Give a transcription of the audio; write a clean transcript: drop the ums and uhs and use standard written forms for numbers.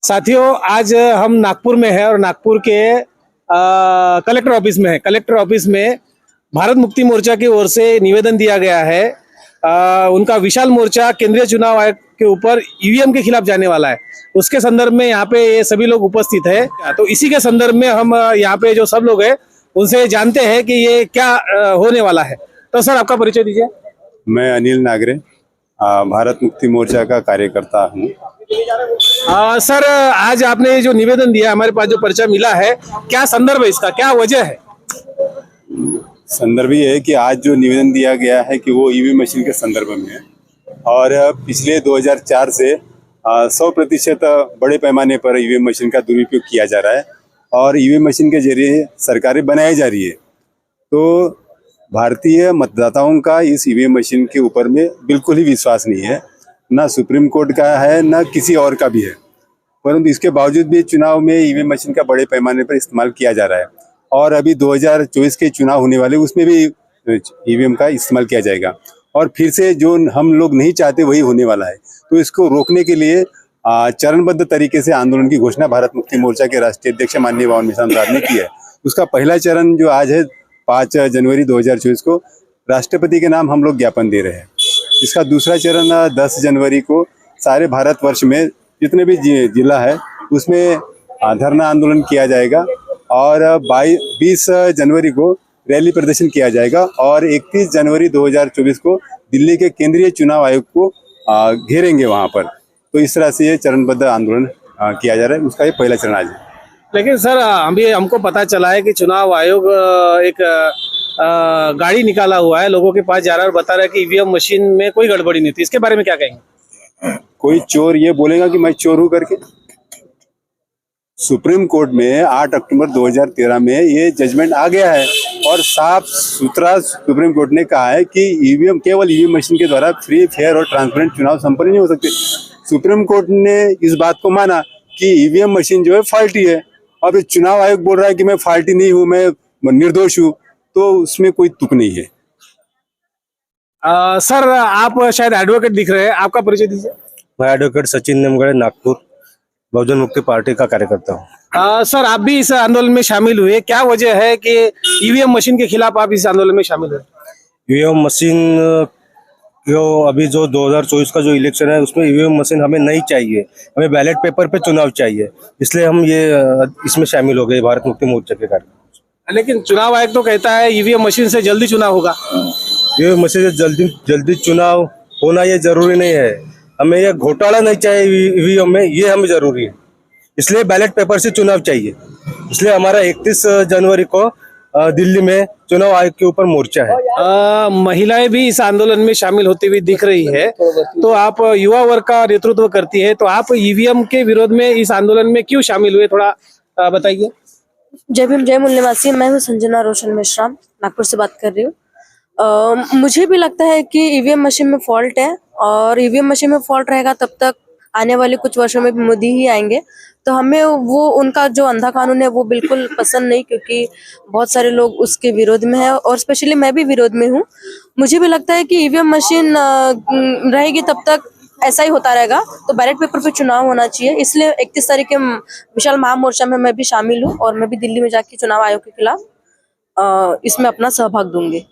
साथियों, आज हम नागपुर में हैं और नागपुर के कलेक्टर ऑफिस में है। कलेक्टर ऑफिस में भारत मुक्ति मोर्चा की ओर से निवेदन दिया गया है। उनका विशाल मोर्चा केंद्रीय चुनाव आयोग के ऊपर ईवीएम के खिलाफ जाने वाला है। उसके संदर्भ में यहाँ पे ये सभी लोग उपस्थित है। तो इसी के संदर्भ में हम यहाँ पे जो सब लोग हैं उनसे जानते हैं कि ये क्या होने वाला है। तो सर, आपका परिचय दीजिए। मैं अनिल नागरे, भारत मुक्ति मोर्चा का कार्यकर्ता हूँ। सर, आज आपने जो निवेदन दिया, हमारे पास जो पर्चा मिला है, क्या संदर्भ है इसका, क्या वजह है? संदर्भ ये है कि आज जो निवेदन दिया गया है कि वो ईवीएम मशीन के संदर्भ में है और पिछले 2004 से 100% बड़े पैमाने पर ईवीएम मशीन का दुरुपयोग किया जा रहा है और ईवीएम मशीन के जरिए सरकारें बनाई जा रही है। तो भारतीय मतदाताओं का इस ईवीएम मशीन के ऊपर में बिल्कुल ही विश्वास नहीं है, ना सुप्रीम कोर्ट का है ना किसी और का भी है। परंतु इसके बावजूद भी चुनाव में ईवीएम मशीन का बड़े पैमाने पर इस्तेमाल किया जा रहा है और अभी 2024 के चुनाव होने वाले उसमें भी ईवीएम का इस्तेमाल किया जाएगा और फिर से जो हम लोग नहीं चाहते वही होने वाला है। तो इसको रोकने के लिए चरणबद्ध तरीके से आंदोलन की घोषणा भारत मुक्ति मोर्चा के राष्ट्रीय अध्यक्ष माननीय बावन निशान साहब ने की है। उसका पहला चरण जो आज है 5 जनवरी 2024 को राष्ट्रपति के नाम हम लोग ज्ञापन दे रहे हैं। इसका दूसरा चरण 10 जनवरी को सारे भारतवर्ष में जितने भी जिला है उसमें धरना आंदोलन किया जाएगा और 20 जनवरी को रैली प्रदर्शन किया जाएगा और 31 जनवरी 2024 को दिल्ली के केंद्रीय चुनाव आयोग को घेरेंगे वहां पर। तो इस तरह से ये चरणबद्ध आंदोलन किया जा रहा है। उसका ये पहला चरण आज है। लेकिन सर, अभी हमको पता चला है कि चुनाव आयोग एक गाड़ी निकाला हुआ है, लोगों के पास जा रहा है और बता रहा है कि ईवीएम मशीन में कोई गड़बड़ी नहीं थी। इसके बारे में क्या कहेंगे? कोई चोर ये बोलेगा कि मैं चोर हूं करके? सुप्रीम कोर्ट में 8 अक्टूबर 2013 में ये जजमेंट आ गया है और साफ सुथरा सुप्रीम कोर्ट ने कहा है कि ईवीएम केवल ईवीएम मशीन के द्वारा फ्री, फेयर और ट्रांसपेरेंट चुनाव संपन्न नहीं हो सकते। सुप्रीम कोर्ट ने इस बात को माना कि ईवीएम मशीन जो है फॉल्टी है। अब चुनाव आयोग बोल रहा है कि मैं फॉल्टी नहीं हूं, मैं निर्दोष हूं, तो उसमें कोई तुक नहीं है। सर, आप शायद एडवोकेट दिख रहे हैं, आपका परिचय दीजिए। मैं एडवोकेट सचिन नेमगढ़े, नागपुर बहुजन मुक्ति पार्टी का कार्यकर्ता हूँ। सर, आप भी इस आंदोलन में शामिल हुए, क्या वजह है कि ईवीएम मशीन के खिलाफ आप इस आंदोलन में शामिल हुए? ईवीएम मशीन जो अभी जो 2024 का जो इलेक्शन है उसमें ईवीएम मशीन हमें नहीं चाहिए, हमें बैलेट पेपर पे चुनाव चाहिए, इसलिए हम ये इसमें शामिल हो गए भारत मुक्ति मोर्चा के कार्यक्रम। लेकिन चुनाव आयोग तो कहता है ईवीएम मशीन से जल्दी चुनाव होगा। ईवीएम मशीन से जल्दी चुनाव होना ये जरूरी नहीं है। हमें ये घोटाला नहीं चाहिए ईवीएम में, ये हमें जरूरी है, इसलिए बैलेट पेपर से चुनाव चाहिए। इसलिए हमारा 31 जनवरी को दिल्ली में चुनाव आयोग के ऊपर मोर्चा है। महिलाएं भी इस आंदोलन में शामिल होती हुई दिख रही है, तो आप युवा वर्ग का नेतृत्व करती है, तो आप ईवीएम के विरोध में इस आंदोलन में क्यों शामिल हुए, थोड़ा बताइए। जय भीम, जय मूल निवासी। मैं हूँ संजना रोशन मिश्रा, नागपुर से बात कर रही हूँ। मुझे भी लगता है कि ईवीएम मशीन में फॉल्ट है और ईवीएम मशीन में फॉल्ट रहेगा तब तक आने वाले कुछ वर्षों में मोदी ही आएंगे। तो हमें वो उनका जो अंधा कानून है वो बिल्कुल पसंद नहीं, क्योंकि बहुत सारे लोग उसके विरोध में है और स्पेशली मैं भी विरोध में हूँ। मुझे भी लगता है कि ईवीएम मशीन रहेगी तब तक ऐसा ही होता रहेगा, तो बैलेट पेपर पे चुनाव होना चाहिए। इसलिए 31 तारीख के विशाल महामोर्चा में मैं भी शामिल हूँ और मैं भी दिल्ली में जाके चुनाव आयोग के खिलाफ इसमें अपना सहभाग दूंगी।